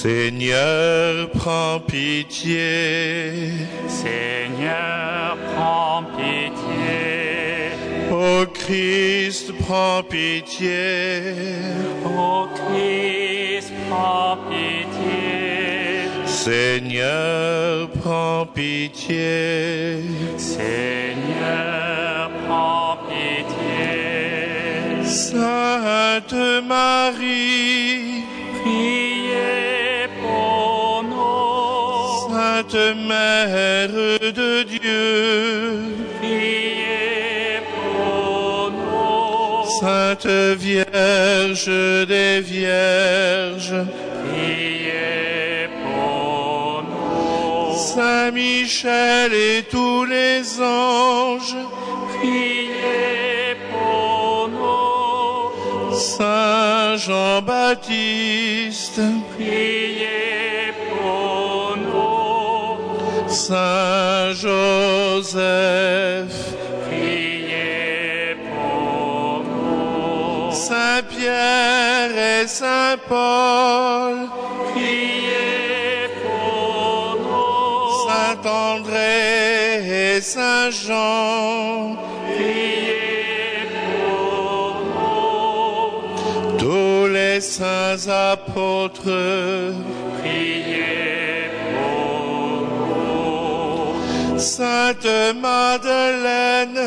Seigneur, prends pitié. Seigneur, prends pitié. Ô Christ, prends pitié. Ô Christ, prends pitié. Seigneur, prends pitié. Seigneur, prends pitié. Sainte Marie, priez pour nous. Sainte Mère de Dieu, Priez pour nous. Sainte Vierge des Vierges, Priez pour nous. Saint Michel et tous les anges, Priez pour nous. Saint Jean-Baptiste, Priez pour nous. Saint Joseph, Priez pour nous. Saint Pierre et Saint Paul, Priez pour nous. Saint André et Saint Jean, Priez pour nous. tous les saints apôtres, Priez pour nous. Sainte Madeleine,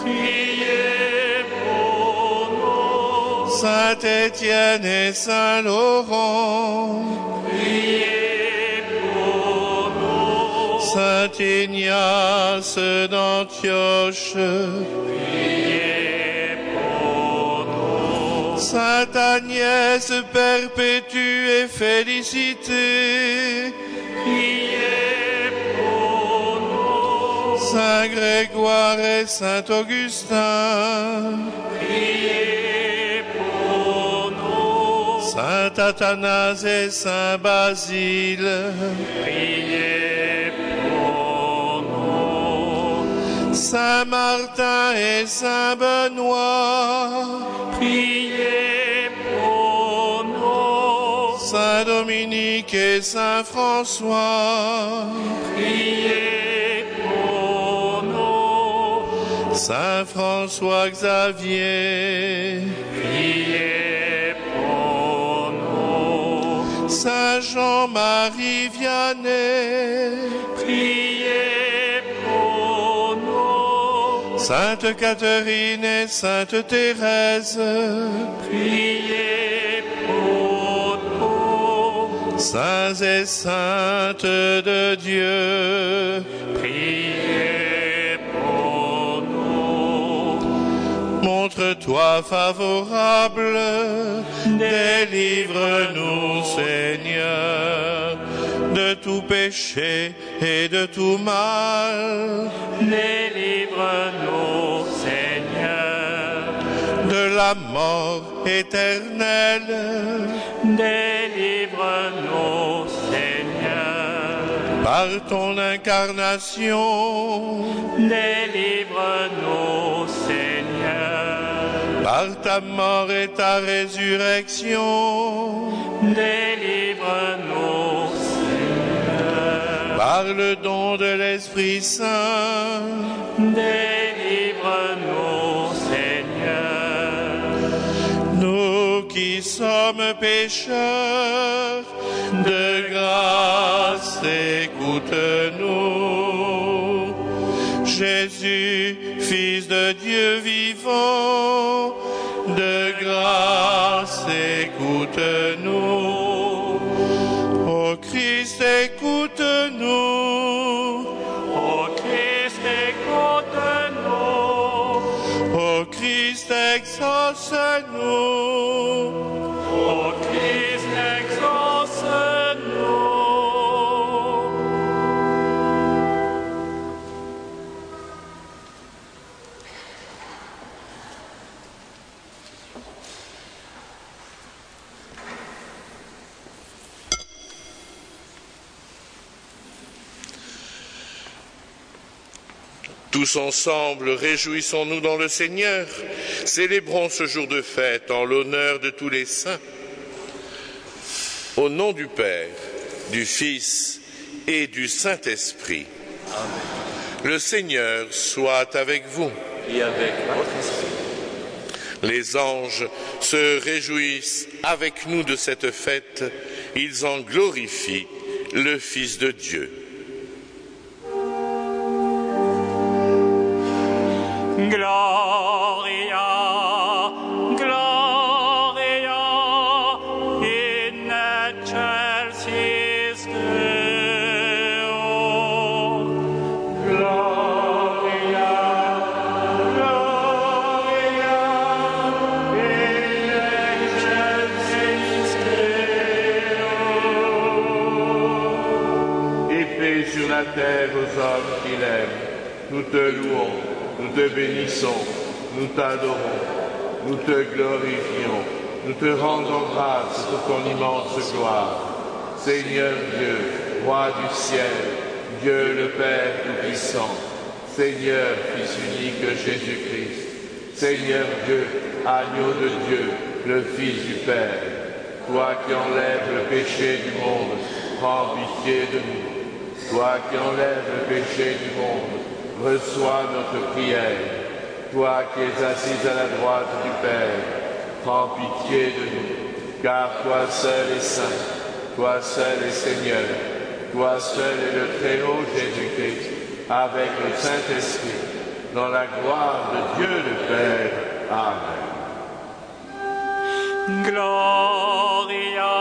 Priez pour nous. Saint Étienne et Saint Laurent, Priez pour nous. Saint Ignace d'Antioche, Priez pour nous. Sainte Agnès perpétue et félicitée, Priez pour nous. Saint Grégoire et Saint Augustin, Priez pour nous. Saint Athanase et Saint Basile, Priez pour nous. Saint Martin et Saint Benoît, Priez pour nous. Saint Dominique et Saint François, Priez pour nous. Saint François Xavier, Priez pour nous. Saint Jean-Marie Vianney, Priez pour nous. Sainte Catherine et Sainte Thérèse, Priez pour nous. Saints et saintes de Dieu, Priez pour nous. montre-toi favorable, délivre-nous, Seigneur, de tout péché et de tout mal, Délivre-nous, Seigneur. de la mort éternelle, Délivre-nous, Seigneur. par ton incarnation, Délivre-nous, Seigneur. par ta mort et ta résurrection, Délivre-nous, Seigneur. par le don de l'Esprit Saint, Délivre-nous, Seigneur. nous qui sommes pécheurs, de grâce écoute-nous. Jésus, Fils de Dieu vivant, de grâce écoute-nous. Ô Christ, écoute-nous. Ô Christ, écoute-nous. Ô Christ, exauce-nous. Ô Christ, exauce-nous. Tous ensemble, réjouissons-nous dans le Seigneur, célébrons ce jour de fête en l'honneur de tous les saints. Au nom du Père, du Fils et du Saint-Esprit. Amen. Le Seigneur soit avec vous. Et avec votre esprit. Les anges se réjouissent avec nous de cette fête. Ils en glorifient le Fils de Dieu. Gloria, Gloria, in excelsis Deo. Gloria, Gloria, in excelsis Deo. Et paix sur la terre aux hommes qu'il aime. Nous te louons, nous te bénissons, nous t'adorons, nous te glorifions, nous te rendons grâce pour ton immense gloire. Seigneur Dieu, Roi du ciel, Dieu le Père Tout-Puissant, Seigneur Fils unique Jésus-Christ, Seigneur Dieu, Agneau de Dieu, le Fils du Père, toi qui enlèves le péché du monde, prends pitié de nous. Toi qui enlèves le péché du monde, reçois notre prière. Toi qui es assise à la droite du Père, prends pitié de nous, car toi seul est saint, toi seul est Seigneur, toi seul est le Très-Haut Jésus-Christ, avec le Saint-Esprit, dans la gloire de Dieu le Père. Amen. Gloria,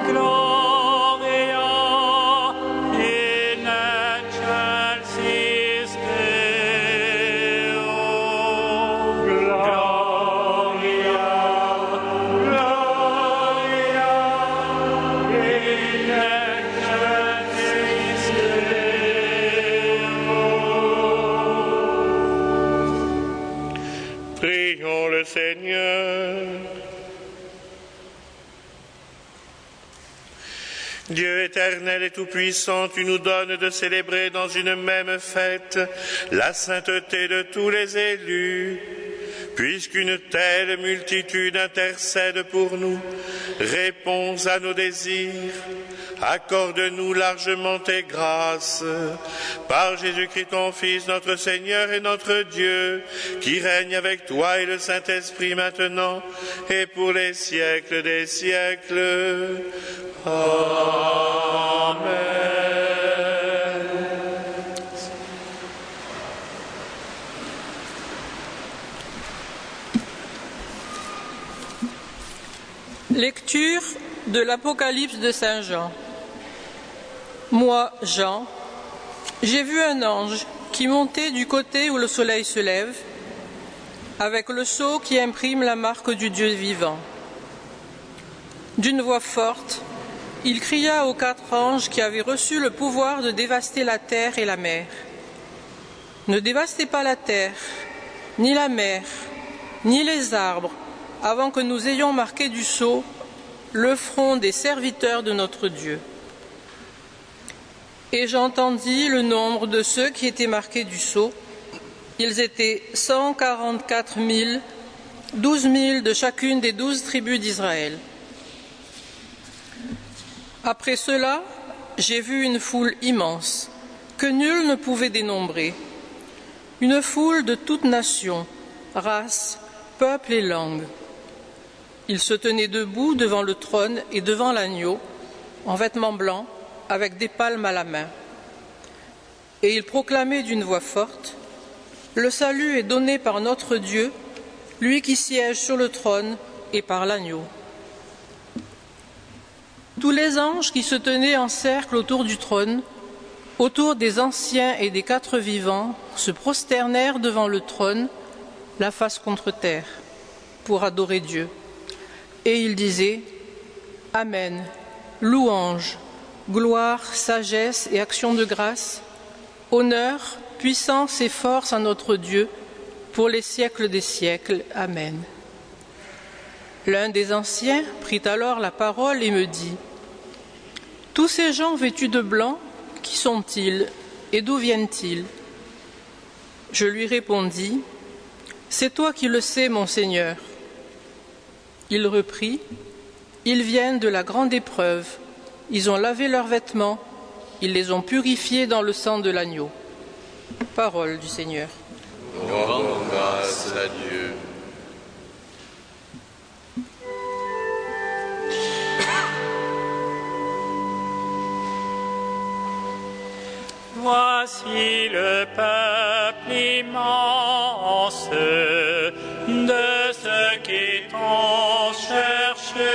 Gloria, in excelsis Deo. Gloria, Gloria, in excelsis Deo. Prions le Seigneur. Dieu éternel et tout-puissant, tu nous donnes de célébrer dans une même fête la sainteté de tous les élus. Puisqu'une telle multitude intercède pour nous, réponds à nos désirs. Accorde-nous largement tes grâces. Par Jésus-Christ ton Fils, notre Seigneur et notre Dieu, qui règne avec toi et le Saint-Esprit maintenant et pour les siècles des siècles. Amen. Lecture de l'Apocalypse de Saint Jean. Moi, Jean, j'ai vu un ange qui montait du côté où le soleil se lève, avec le sceau qui imprime la marque du Dieu vivant. D'une voix forte, il cria aux 4 anges qui avaient reçu le pouvoir de dévaster la terre et la mer. Ne dévastez pas la terre, ni la mer, ni les arbres, avant que nous ayons marqué du sceau le front des serviteurs de notre Dieu. Et j'entendis le nombre de ceux qui étaient marqués du sceau. Ils étaient 144 000, 12 000 de chacune des 12 tribus d'Israël. Après cela, j'ai vu une foule immense, que nul ne pouvait dénombrer. Une foule de toutes nations, races, peuples et langues. Ils se tenaient debout devant le trône et devant l'agneau, en vêtements blancs, avec des palmes à la main. Et ils proclamaient d'une voix forte, « Le salut est donné par notre Dieu, lui qui siège sur le trône, et par l'agneau. » Tous les anges qui se tenaient en cercle autour du trône, autour des anciens et des 4 vivants, se prosternèrent devant le trône, la face contre terre, pour adorer Dieu. Et ils disaient, « Amen, louange, gloire, sagesse et action de grâce, honneur, puissance et force à notre Dieu, pour les siècles des siècles. Amen. » L'un des anciens prit alors la parole et me dit, « Tous ces gens vêtus de blanc, qui sont-ils et d'où viennent-ils » Je lui répondis, « C'est toi qui le sais, mon Seigneur. » Il reprit, Ils viennent de la grande épreuve. Ils ont lavé leurs vêtements. Ils les ont purifiés dans le sang de l'agneau. Parole du Seigneur. Nous rendons grâce à Dieu. Voici le peuple immense de ceux qui t'ont cherché.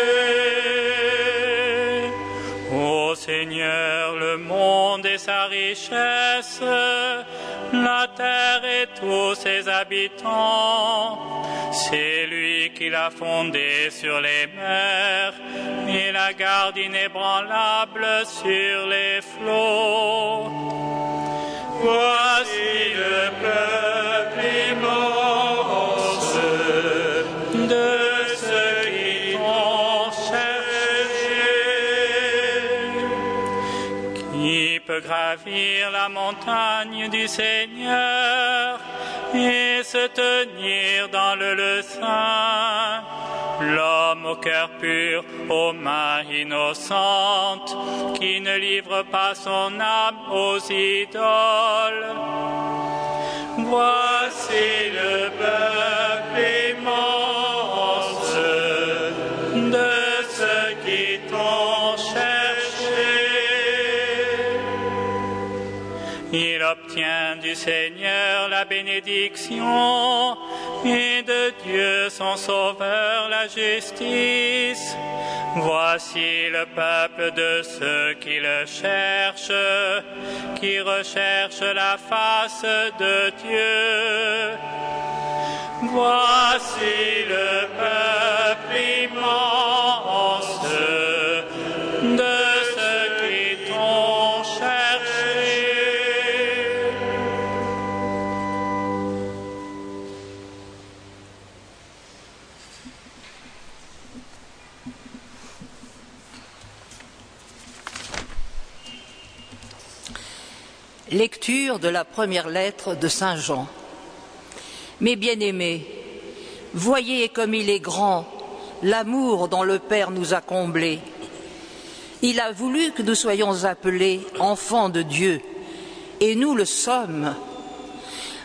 Ô Seigneur, le monde et sa richesse, la terre et tous ses habitants, c'est lui qui l'a fondée sur les mers et la garde inébranlable sur les flots. Voici le peuple immense de ceux qui t'ont cherché. Qui peut gravir la montagne du Seigneur et se tenir dans le lieu saint? L'homme au cœur pur, aux mains innocentes, qui ne livre pas son âme aux idoles. Voici le peuple immense de ceux qui t'ont cherché. Il obtient du Seigneur la bénédiction et de Dieu son Sauveur la justice. Voici le peuple de ceux qui le cherchent, qui recherchent la face de Dieu. Voici le peuple immense de ceux qui t'ont cherché. Lecture de la première lettre de Saint Jean. Mes bien-aimés, voyez comme il est grand l'amour dont le Père nous a comblés. Il a voulu que nous soyons appelés enfants de Dieu, et nous le sommes.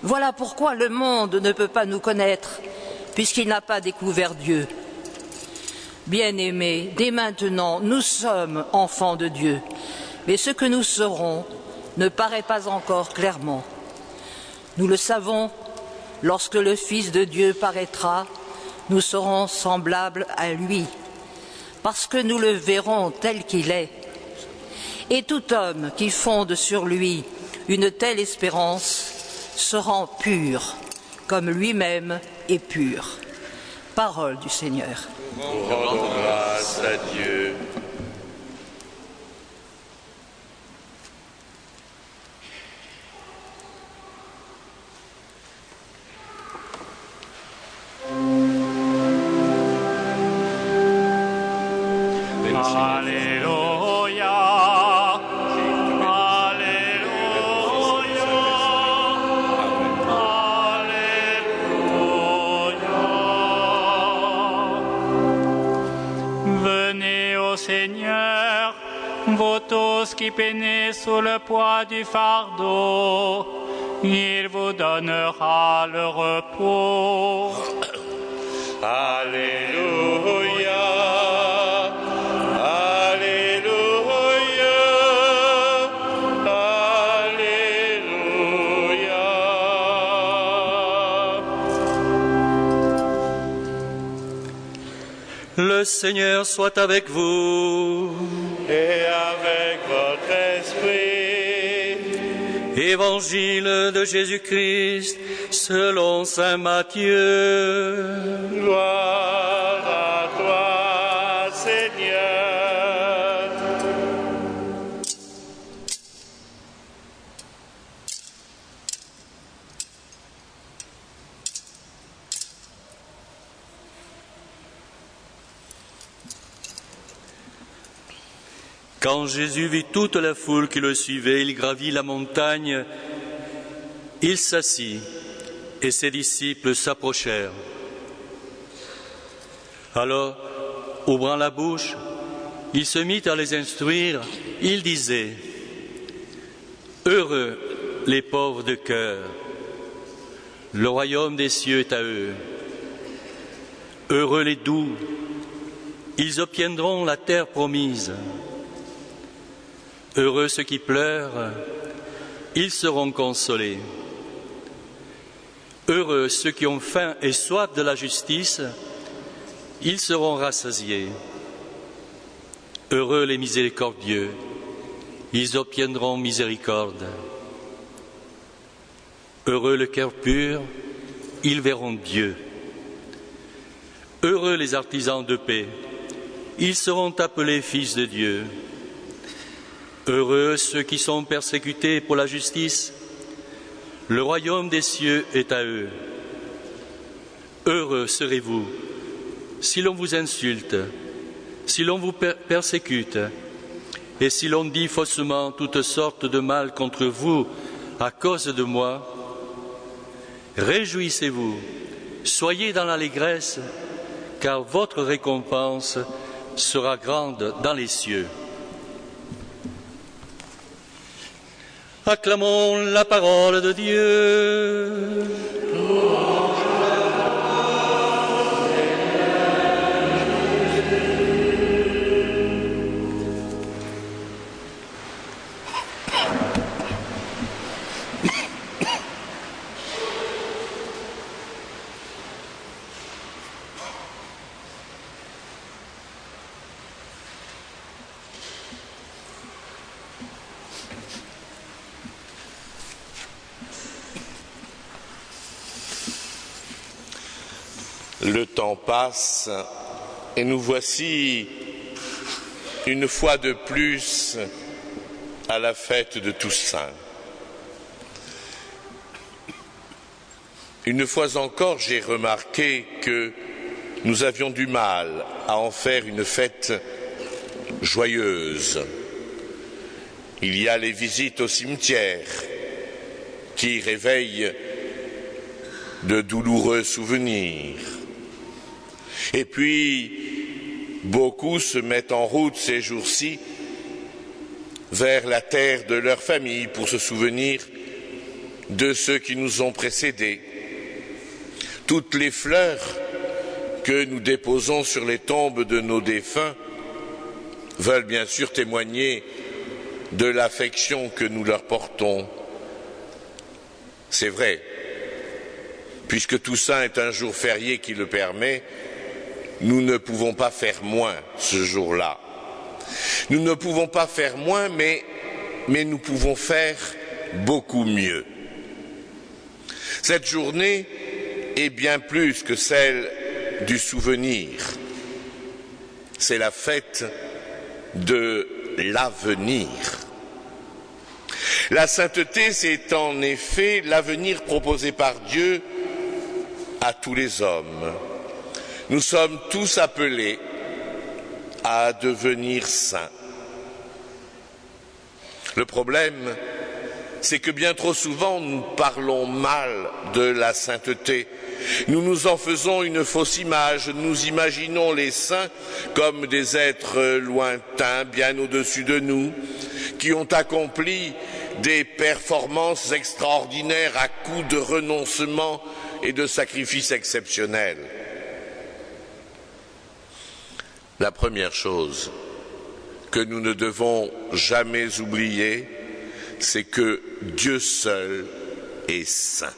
Voilà pourquoi le monde ne peut pas nous connaître, puisqu'il n'a pas découvert Dieu. Bien-aimés, dès maintenant, nous sommes enfants de Dieu, mais ce que nous serons ne paraît pas encore clairement. Nous le savons, lorsque le Fils de Dieu paraîtra, nous serons semblables à lui, parce que nous le verrons tel qu'il est. Et tout homme qui fonde sur lui une telle espérance se rend pur, comme lui-même est pur. Parole du Seigneur. Nous rendons grâce à Dieu. Alléluia, Alléluia, Alléluia. Venez au Seigneur, vous tous qui peinez sous le poids du fardeau, il vous donnera le repos. Alléluia. Le Seigneur soit avec vous. Et avec votre esprit. Évangile de Jésus-Christ selon saint Matthieu. Gloire à toi, Seigneur. Quand Jésus vit toute la foule qui le suivait, il gravit la montagne, il s'assit et ses disciples s'approchèrent. Alors, ouvrant la bouche, il se mit à les instruire. Il disait, « Heureux les pauvres de cœur, le royaume des cieux est à eux. Heureux les doux, ils obtiendront la terre promise. Heureux ceux qui pleurent, ils seront consolés. Heureux ceux qui ont faim et soif de la justice, ils seront rassasiés. Heureux les miséricordieux, ils obtiendront miséricorde. Heureux le cœur pur, ils verront Dieu. Heureux les artisans de paix, ils seront appelés fils de Dieu. Heureux ceux qui sont persécutés pour la justice, le royaume des cieux est à eux. Heureux serez-vous si l'on vous insulte, si l'on vous persécute, et si l'on dit faussement toutes sortes de mal contre vous à cause de moi. Réjouissez-vous, soyez dans l'allégresse, car votre récompense sera grande dans les cieux. Acclamons la parole de Dieu. Le temps passe et nous voici une fois de plus à la fête de Toussaint. Une fois encore, j'ai remarqué que nous avions du mal à en faire une fête joyeuse. Il y a les visites au cimetière qui réveillent de douloureux souvenirs. Et puis, beaucoup se mettent en route ces jours-ci vers la terre de leur famille pour se souvenir de ceux qui nous ont précédés. Toutes les fleurs que nous déposons sur les tombes de nos défunts veulent bien sûr témoigner de l'affection que nous leur portons. C'est vrai, puisque Toussaint est un jour férié qui le permet, nous ne pouvons pas faire moins ce jour-là. Nous ne pouvons pas faire moins, mais nous pouvons faire beaucoup mieux. Cette journée est bien plus que celle du souvenir. C'est la fête de l'avenir. La sainteté, c'est en effet l'avenir proposé par Dieu à tous les hommes. Nous sommes tous appelés à devenir saints. Le problème, c'est que bien trop souvent nous parlons mal de la sainteté. Nous nous en faisons une fausse image. Nous imaginons les saints comme des êtres lointains, bien au-dessus de nous, qui ont accompli des performances extraordinaires à coups de renoncement et de sacrifices exceptionnels. La première chose que nous ne devons jamais oublier, c'est que Dieu seul est saint.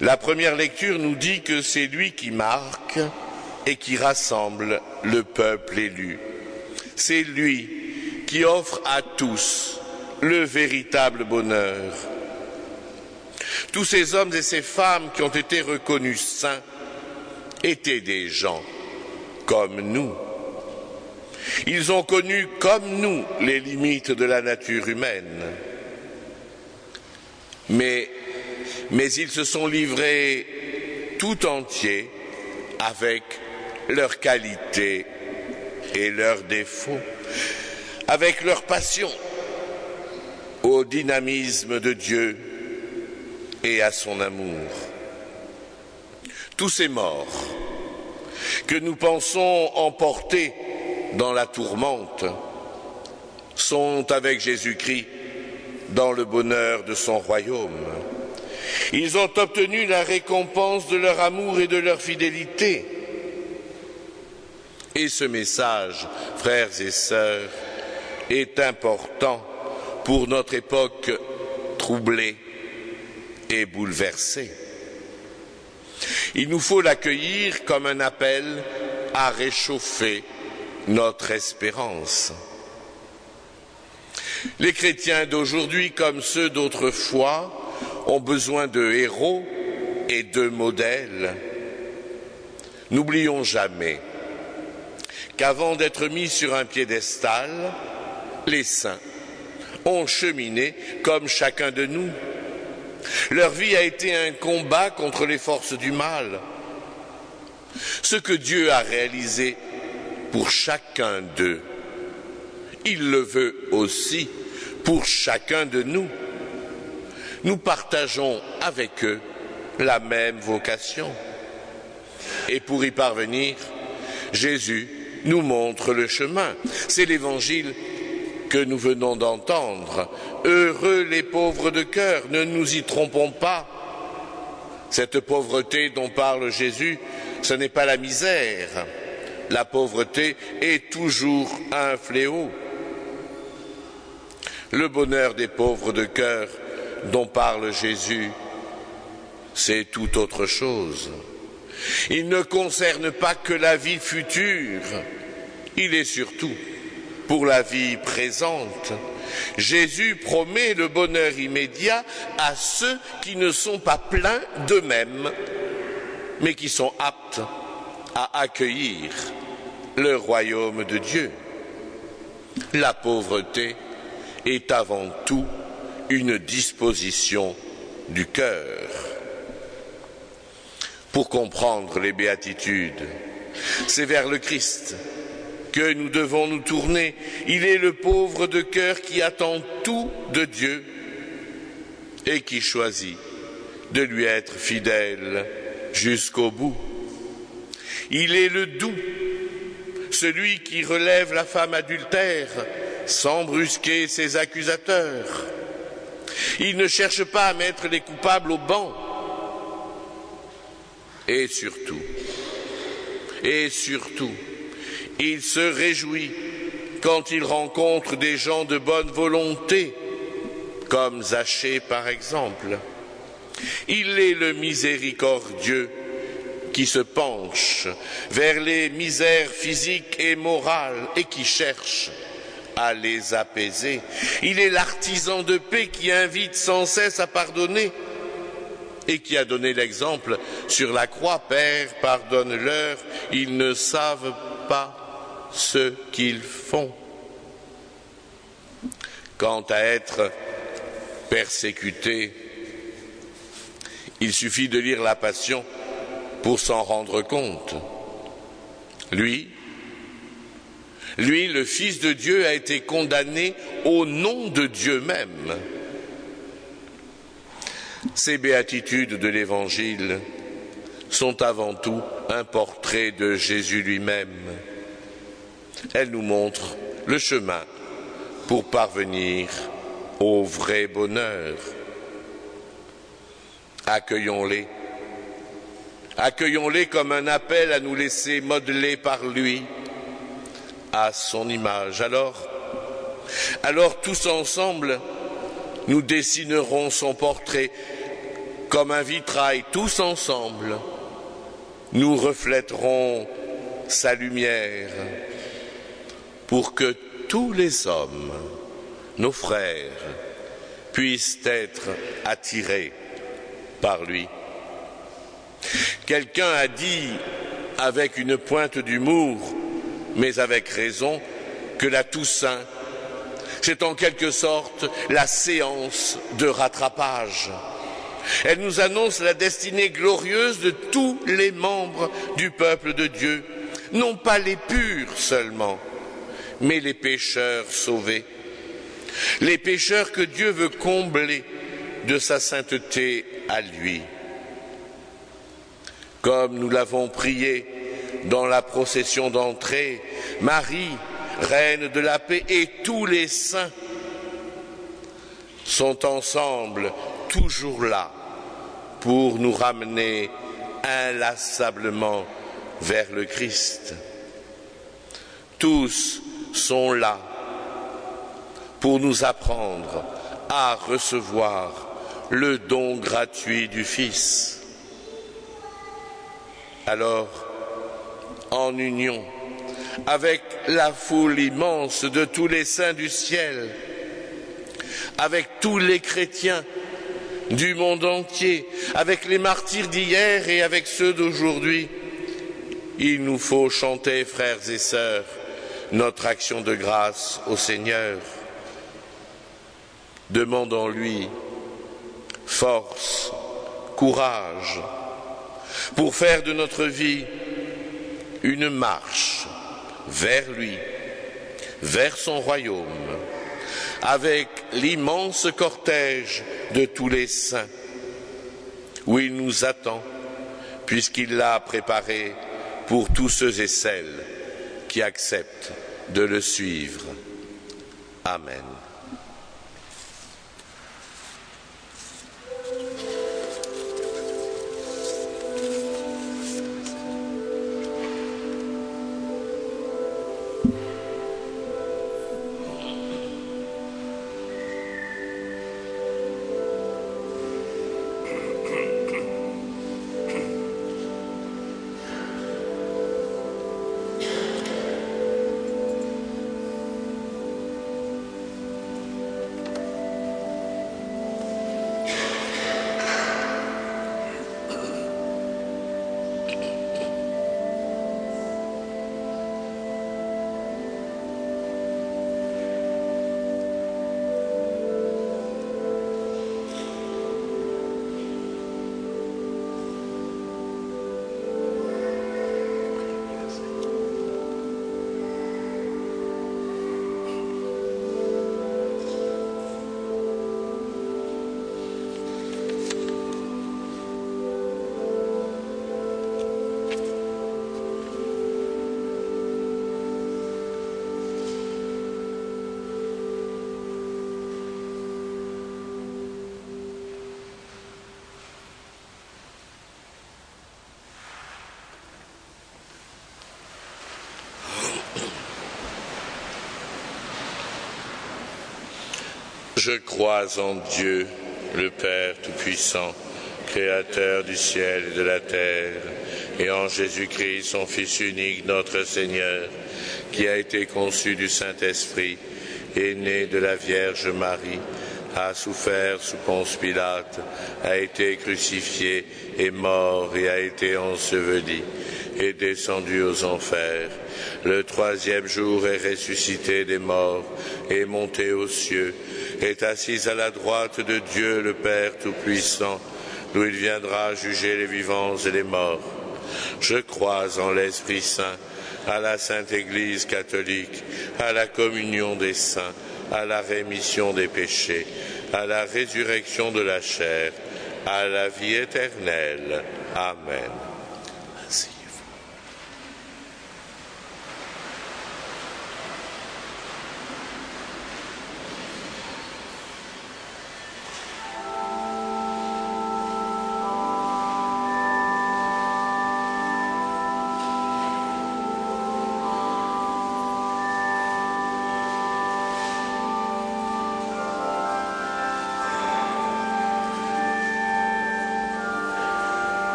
La première lecture nous dit que c'est lui qui marque et qui rassemble le peuple élu. C'est lui qui offre à tous le véritable bonheur. Tous ces hommes et ces femmes qui ont été reconnus saints étaient des gens comme nous. Ils ont connu comme nous les limites de la nature humaine. Mais ils se sont livrés tout entiers avec leurs qualités et leurs défauts, avec leur passion au dynamisme de Dieu et à son amour. Tous ces morts que nous pensons emporter dans la tourmente sont avec Jésus-Christ dans le bonheur de son royaume. Ils ont obtenu la récompense de leur amour et de leur fidélité. Et ce message, frères et sœurs, est important pour notre époque troublée et bouleversée. Il nous faut l'accueillir comme un appel à réchauffer notre espérance. Les chrétiens d'aujourd'hui, comme ceux d'autrefois, ont besoin de héros et de modèles. N'oublions jamais qu'avant d'être mis sur un piédestal, les saints ont cheminé comme chacun de nous. Leur vie a été un combat contre les forces du mal. Ce que Dieu a réalisé pour chacun d'eux, il le veut aussi pour chacun de nous. Nous partageons avec eux la même vocation. Et pour y parvenir, Jésus nous montre le chemin. C'est l'évangile que nous venons d'entendre. Heureux les pauvres de cœur, ne nous y trompons pas. Cette pauvreté dont parle Jésus, ce n'est pas la misère. La pauvreté est toujours un fléau. Le bonheur des pauvres de cœur dont parle Jésus, c'est tout autre chose. Il ne concerne pas que la vie future, il est surtout pour la vie présente. Jésus promet le bonheur immédiat à ceux qui ne sont pas pleins d'eux-mêmes, mais qui sont aptes à accueillir le royaume de Dieu. La pauvreté est avant tout une disposition du cœur. Pour comprendre les béatitudes, c'est vers le Christ que nous devons nous tourner. Il est le pauvre de cœur qui attend tout de Dieu et qui choisit de lui être fidèle jusqu'au bout. Il est le doux, celui qui relève la femme adultère sans brusquer ses accusateurs. Il ne cherche pas à mettre les coupables au banc. Et surtout, il se réjouit quand il rencontre des gens de bonne volonté, comme Zachée par exemple. Il est le miséricordieux qui se penche vers les misères physiques et morales et qui cherche à les apaiser. Il est l'artisan de paix qui invite sans cesse à pardonner et qui a donné l'exemple sur la croix. Père, pardonne-leur, ils ne savent pas ce qu'ils font. Quant à être persécuté, il suffit de lire la Passion pour s'en rendre compte. Lui, le Fils de Dieu, a été condamné au nom de Dieu même. Ces béatitudes de l'Évangile sont avant tout un portrait de Jésus lui-même. Elles nous montrent le chemin pour parvenir au vrai bonheur. Accueillons-les. Accueillons-les comme un appel à nous laisser modeler par lui, à son image. Alors tous ensemble, nous dessinerons son portrait comme un vitrail. Tous ensemble, nous reflèterons sa lumière pour que tous les hommes, nos frères, puissent être attirés par lui. Quelqu'un a dit avec une pointe d'humour, mais avec raison, que la Toussaint, c'est en quelque sorte la séance de rattrapage. Elle nous annonce la destinée glorieuse de tous les membres du peuple de Dieu, non pas les purs seulement, mais les pécheurs sauvés, les pécheurs que Dieu veut combler de sa sainteté à lui. Comme nous l'avons prié, dans la procession d'entrée, Marie, reine de la paix, et tous les saints sont ensemble, toujours là, pour nous ramener inlassablement vers le Christ. Tous sont là pour nous apprendre à recevoir le don gratuit du Fils. Alors, en union avec la foule immense de tous les saints du ciel, avec tous les chrétiens du monde entier, avec les martyrs d'hier et avec ceux d'aujourd'hui, il nous faut chanter, frères et sœurs, notre action de grâce au Seigneur. Demandons-lui force, courage, pour faire de notre vie une marche vers lui, vers son royaume, avec l'immense cortège de tous les saints, où il nous attend, puisqu'il l'a préparé pour tous ceux et celles qui acceptent de le suivre. Amen. Je crois en Dieu, le Père Tout-Puissant, Créateur du ciel et de la terre, et en Jésus-Christ, son Fils unique, notre Seigneur, qui a été conçu du Saint-Esprit, est né de la Vierge Marie, a souffert sous Ponce Pilate, a été crucifié, est mort et a été enseveli, est descendu aux enfers. Le troisième jour est ressuscité des morts, est monté aux cieux, est assis à la droite de Dieu le Père Tout-Puissant, d'où il viendra juger les vivants et les morts. Je crois en l'Esprit Saint, à la Sainte Église catholique, à la communion des saints, à la rémission des péchés, à la résurrection de la chair, à la vie éternelle. Amen.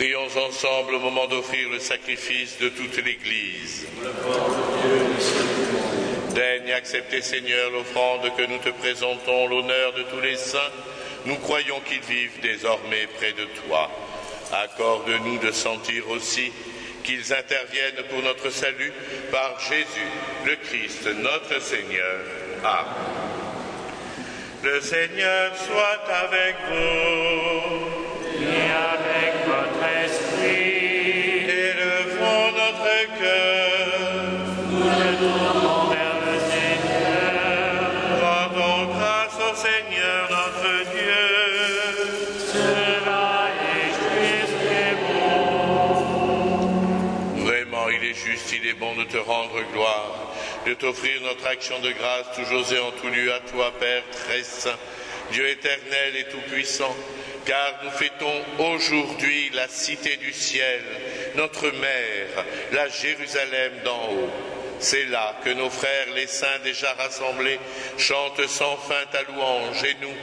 Prions ensemble au moment d'offrir le sacrifice de toute l'Église. Daigne accepter, Seigneur, l'offrande que nous te présentons, l'honneur de tous les saints. Nous croyons qu'ils vivent désormais près de toi. Accorde-nous de sentir aussi qu'ils interviennent pour notre salut par Jésus, le Christ, notre Seigneur. Amen. Le Seigneur soit avec vous. Et avec votre esprit, élevons notre cœur. Nous le tournons vers le Seigneur. Rendons grâce au Seigneur notre Dieu. Cela est juste et bon. Vraiment, il est juste, il est bon de te rendre gloire, de t'offrir notre action de grâce toujours et en tout lieu à toi, Père très saint, Dieu éternel et tout-puissant, car nous fêtons aujourd'hui la cité du ciel, notre mère, la Jérusalem d'en haut. C'est là que nos frères les saints déjà rassemblés chantent sans fin ta louange, et nous,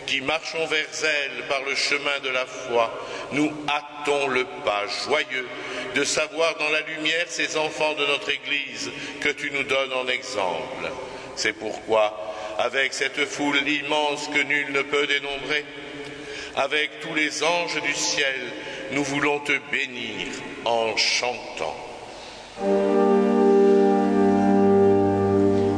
qui marchons vers elle par le chemin de la foi, nous hâtons le pas joyeux de savoir dans la lumière ces enfants de notre Église que tu nous donnes en exemple. C'est pourquoi, avec cette foule immense que nul ne peut dénombrer, avec tous les anges du ciel, nous voulons te bénir en chantant.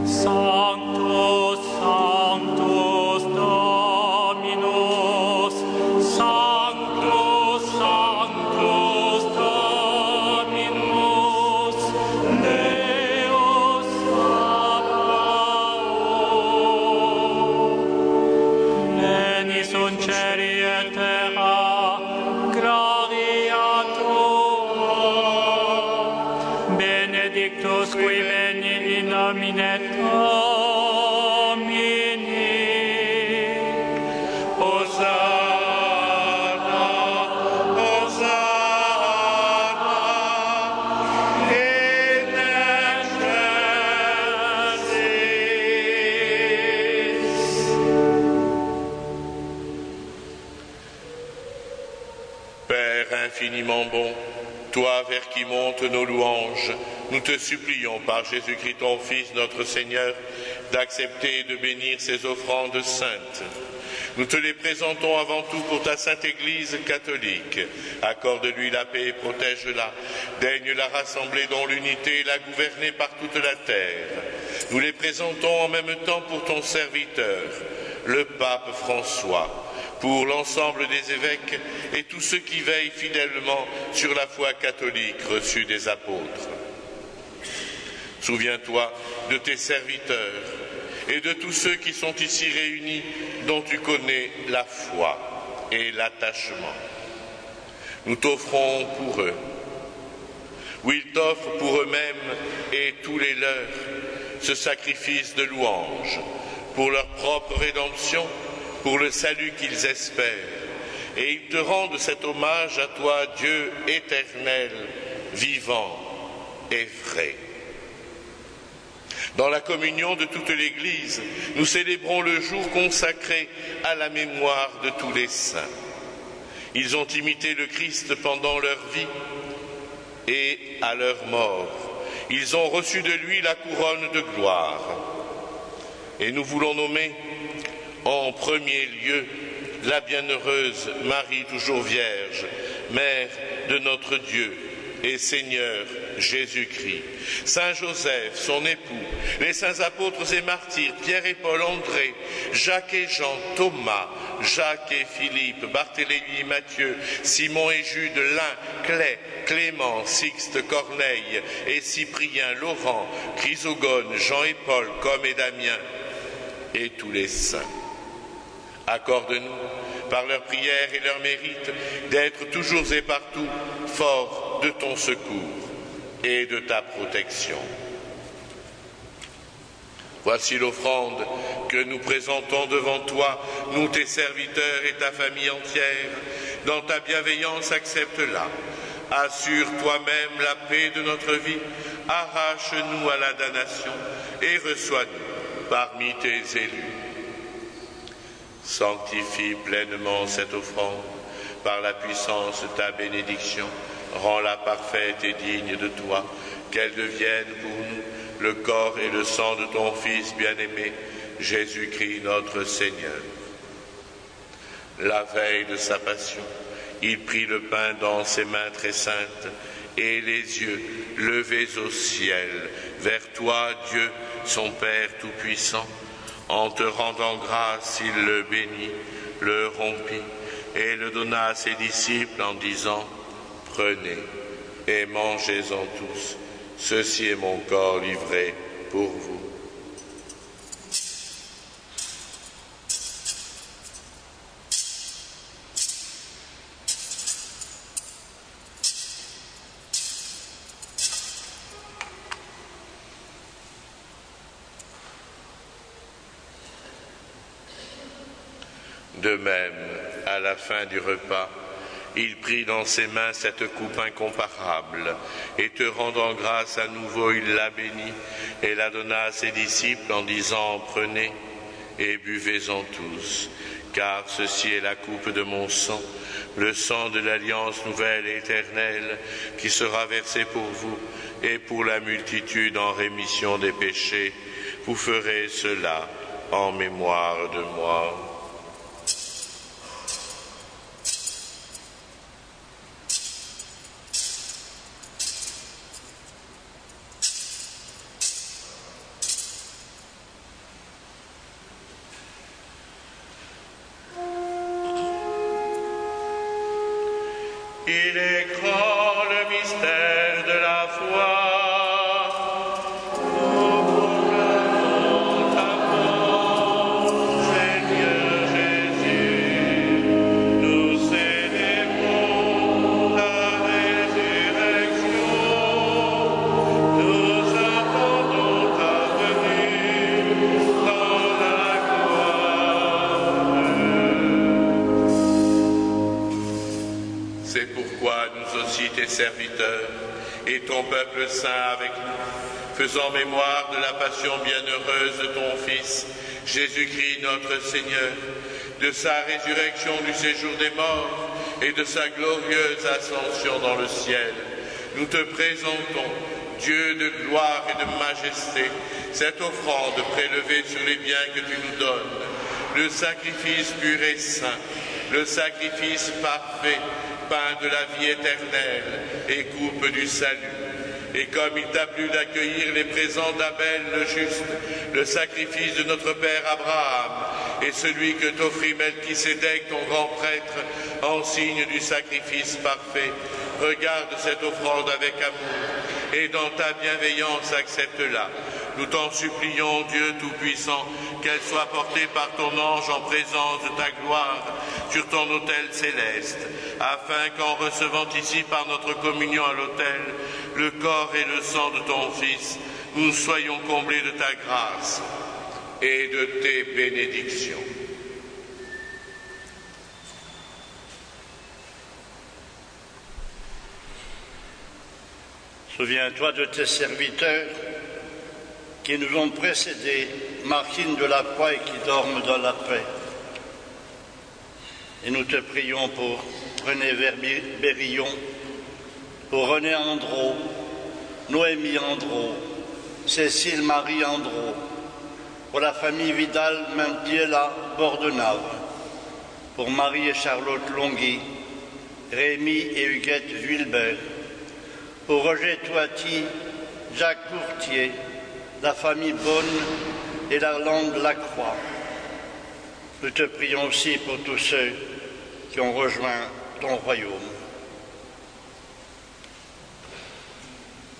Sanctus, Sanctus Dominus, Sanctus, Sanctus Dominus, Deus Sabaoth. Beni sunt celi et terra, gloria tua. Benedictus qui veni in nomine Domini. Hosanna, Hosanna, in excelsis. Père infiniment bon, toi vers qui montent nos louanges, nous te supplions par Jésus-Christ ton Fils, notre Seigneur, d'accepter et de bénir ces offrandes saintes. Nous te les présentons avant tout pour ta sainte Église catholique. Accorde-lui la paix et protège-la. Daigne la rassembler dans l'unité et la gouverner par toute la terre. Nous les présentons en même temps pour ton serviteur, le pape François, pour l'ensemble des évêques et tous ceux qui veillent fidèlement sur la foi catholique reçue des apôtres. Souviens-toi de tes serviteurs et de tous ceux qui sont ici réunis, dont tu connais la foi et l'attachement. Nous t'offrons pour eux, ou ils t'offrent pour eux-mêmes et tous les leurs, ce sacrifice de louange, pour leur propre rédemption, pour le salut qu'ils espèrent, et ils te rendent cet hommage à toi, Dieu éternel, vivant et vrai. Dans la communion de toute l'Église, nous célébrons le jour consacré à la mémoire de tous les saints. Ils ont imité le Christ pendant leur vie et à leur mort. Ils ont reçu de lui la couronne de gloire. Et nous voulons nommer en premier lieu la bienheureuse Marie toujours Vierge, Mère de notre Dieu et Seigneur Jésus-Christ, Saint Joseph, son époux, les saints apôtres et martyrs, Pierre et Paul, André, Jacques et Jean, Thomas, Jacques et Philippe, Barthélemy et Matthieu, Simon et Jude, Lin, Clay, Clément, Sixte, Corneille et Cyprien, Laurent, Chrysogone, Jean et Paul, Com et Damien, et tous les saints. Accorde-nous, par leurs prières et leurs mérites, d'être toujours et partout forts de ton secours et de ta protection. Voici l'offrande que nous présentons devant toi, nous tes serviteurs et ta famille entière. Dans ta bienveillance, accepte-la. Assure toi-même la paix de notre vie, arrache-nous à la damnation et reçois-nous parmi tes élus. Sanctifie pleinement cette offrande par la puissance de ta bénédiction, rends-la parfaite et digne de toi, qu'elle devienne pour nous le corps et le sang de ton Fils bien-aimé, Jésus-Christ notre Seigneur. La veille de sa passion, il prit le pain dans ses mains très saintes et les yeux levés au ciel, vers toi, Dieu, son Père Tout-Puissant. En te rendant grâce, il le bénit, le rompit et le donna à ses disciples en disant « Prenez et mangez-en tous, ceci est mon corps livré pour vous. » De même, à la fin du repas, il prit dans ses mains cette coupe incomparable, et te rendant grâce à nouveau, il la bénit et la donna à ses disciples en disant « Prenez et buvez-en tous, car ceci est la coupe de mon sang, le sang de l'alliance nouvelle et éternelle, qui sera versé pour vous et pour la multitude en rémission des péchés. Vous ferez cela en mémoire de moi. » Il est grand le mystère de la foi. Nous proclamons ta mort, Seigneur Jésus. Nous célébrons ta résurrection. Nous attendons ta venue dans la gloire. C'est pourquoi nous aussi, tes serviteurs, et ton peuple saint avec nous, faisant mémoire de la passion bienheureuse de ton Fils, Jésus-Christ notre Seigneur, de sa résurrection du séjour des morts et de sa glorieuse ascension dans le ciel, nous te présentons, Dieu de gloire et de majesté, cette offrande prélevée sur les biens que tu nous donnes, le sacrifice pur et saint, le sacrifice parfait, pain de la vie éternelle et coupe du salut. Et comme il t'a plu d'accueillir les présents d'Abel le juste, le sacrifice de notre père Abraham et celui que t'offrit Melchisédek, ton grand prêtre, en signe du sacrifice parfait, regarde cette offrande avec amour et dans ta bienveillance accepte-la. Nous t'en supplions, Dieu Tout-Puissant, qu'elle soit portée par ton ange en présence de ta gloire sur ton autel céleste, afin qu'en recevant ici par notre communion à l'autel le corps et le sang de ton Fils, nous soyons comblés de ta grâce et de tes bénédictions. Souviens-toi de tes serviteurs qui nous ont précédés, Martine de la Croix et qui dorment dans la paix. Et nous te prions pour René Berillon, pour René Andro, Noémie Andro, Cécile Marie Andro, pour la famille Vidal Mantiela Bordenave, pour Marie et Charlotte Longhi, Rémi et Huguette Vuilbert, pour Roger Toiti, Jacques Courtier, la famille Bonne et la langue Lacroix. Nous te prions aussi pour tous ceux qui ont rejoint ton royaume.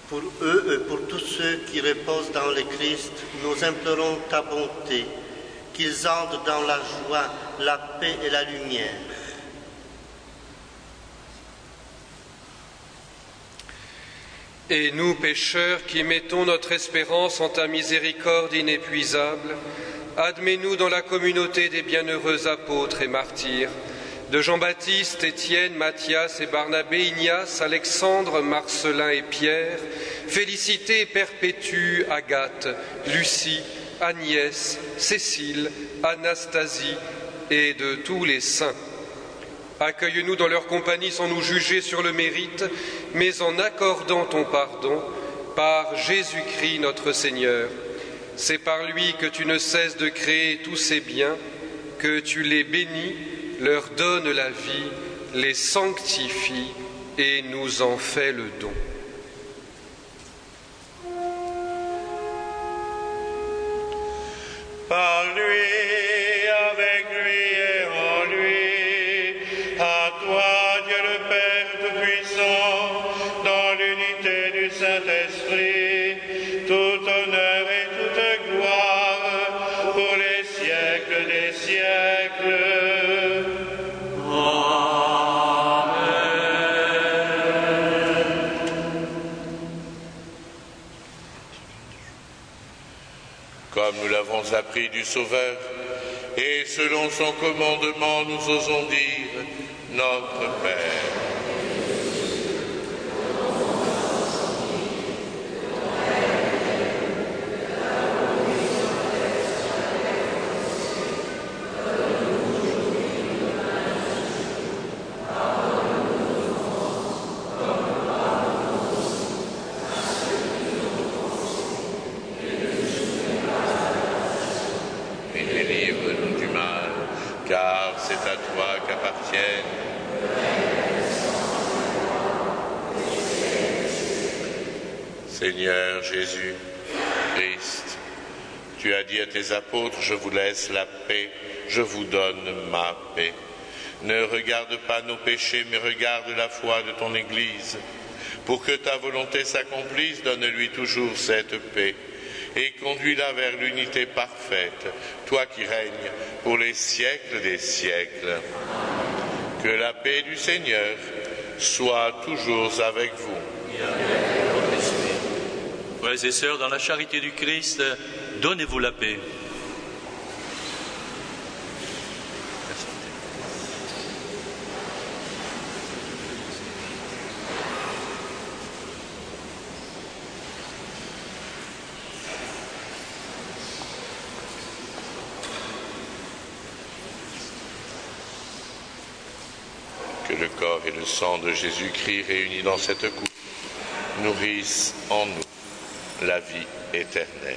Pour eux et pour tous ceux qui reposent dans le Christ, nous implorons ta bonté, qu'ils entrent dans la joie, la paix et la lumière. Et nous, pécheurs, qui mettons notre espérance en ta miséricorde inépuisable, admets-nous dans la communauté des bienheureux apôtres et martyrs, de Jean-Baptiste, Étienne, Matthias et Barnabé, Ignace, Alexandre, Marcelin et Pierre, Félicité, Perpétue, Agathe, Lucie, Agnès, Cécile, Anastasie et de tous les saints. Accueille-nous dans leur compagnie sans nous juger sur le mérite, mais en accordant ton pardon par Jésus-Christ notre Seigneur. C'est par lui que tu ne cesses de créer tous ces biens, que tu les bénis, leur donnes la vie, les sanctifies et nous en fais le don. Par lui, avec lui et en lui, à toi, Dieu le Père Tout-Puissant, dans l'unité du Saint-Esprit, tout honneur et toute gloire pour les siècles des siècles. Comme nous l'avons appris du Sauveur, et selon son commandement, nous osons dire Notre Père. Seigneur Jésus, Christ, tu as dit à tes apôtres, je vous laisse la paix, je vous donne ma paix. Ne regarde pas nos péchés, mais regarde la foi de ton Église. Pour que ta volonté s'accomplisse, donne-lui toujours cette paix et conduis-la vers l'unité parfaite, toi qui règnes pour les siècles des siècles. Que la paix du Seigneur soit toujours avec vous. Frères et sœurs, dans la charité du Christ, donnez-vous la paix. Que le corps et le sang de Jésus-Christ réunis dans cette coupe nourrissent en nous la vie éternelle.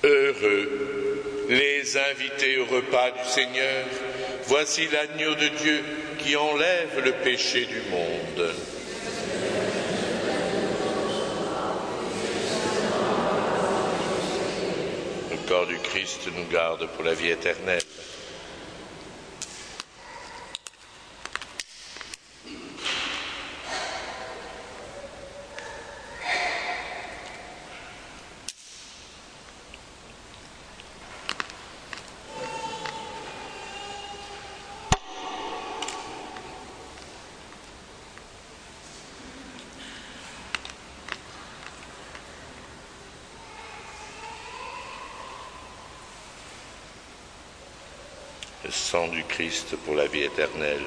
Heureux les invités au repas du Seigneur. Voici l'agneau de Dieu qui enlève le péché du monde. Le corps du Christ nous garde pour la vie éternelle. le sang du Christ pour la vie éternelle.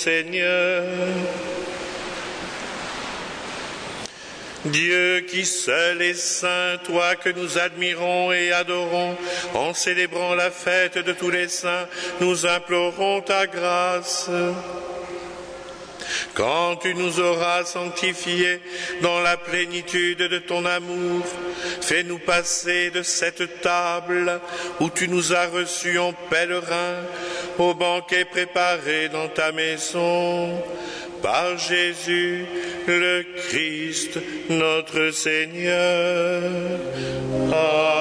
Seigneur. Dieu qui seul est saint, toi que nous admirons et adorons, en célébrant la fête de tous les saints, nous implorons ta grâce. Quand tu nous auras sanctifiés dans la plénitude de ton amour, fais-nous passer de cette table où tu nous as reçus en pèlerins au banquet préparé dans ta maison. Par Jésus, le Christ, notre Seigneur. Amen.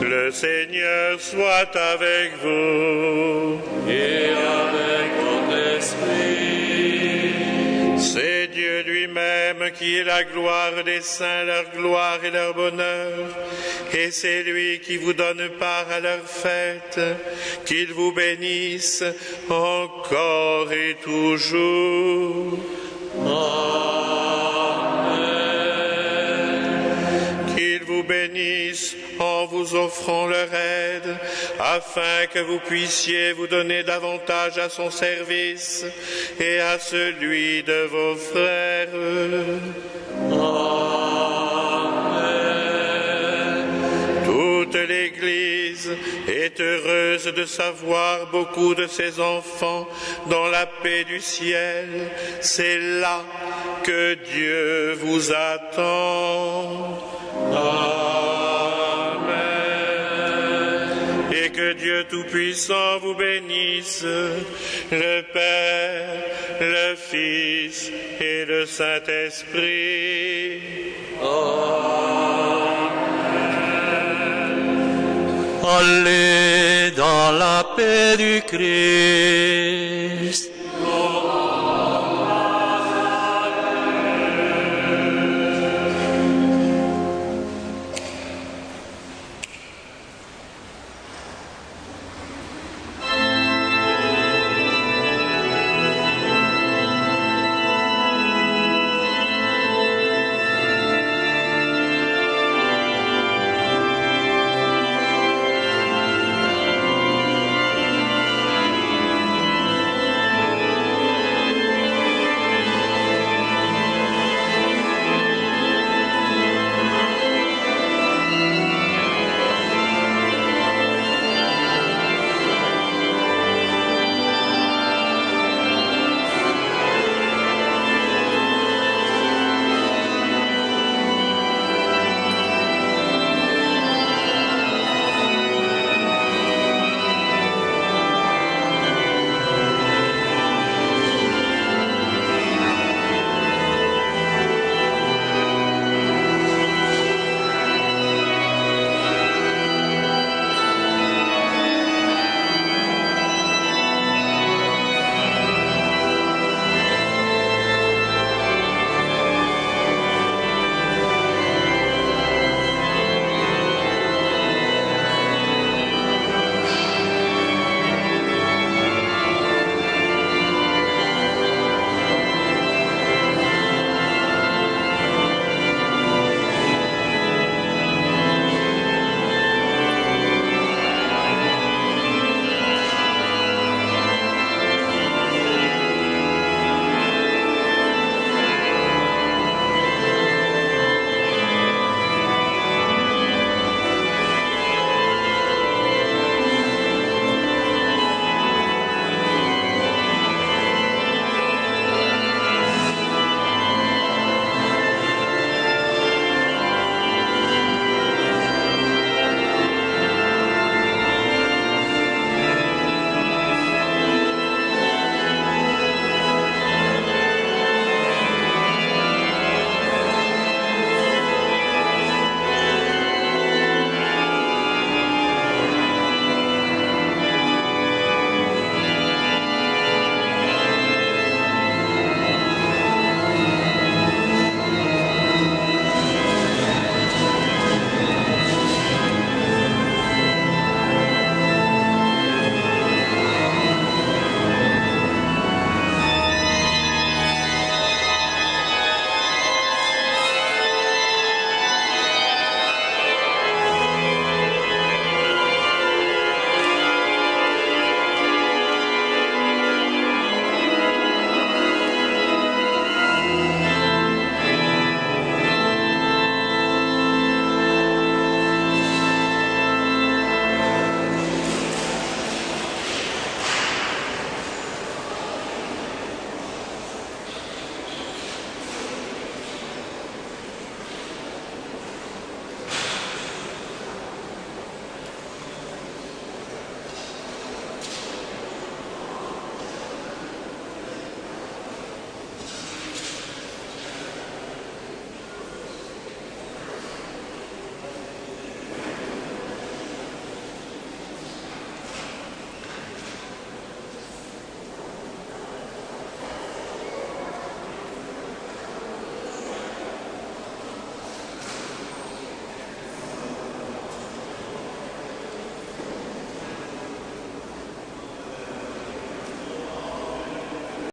Le Seigneur soit avec vous. Et avec votre esprit. C'est Dieu lui-même qui est la gloire des saints, leur gloire et leur bonheur. Et c'est lui qui vous donne part à leur fête. Qu'il vous bénisse encore et toujours. Amen. Qu'il vous bénisse en vous offrant leur aide, afin que vous puissiez vous donner davantage à son service et à celui de vos frères. Toute l'Église est heureuse de savoir beaucoup de ses enfants dans la paix du ciel. C'est là que Dieu vous attend. Amen. Et que Dieu Tout-Puissant vous bénisse, le Père, le Fils et le Saint-Esprit. Allez dans la paix du Christ.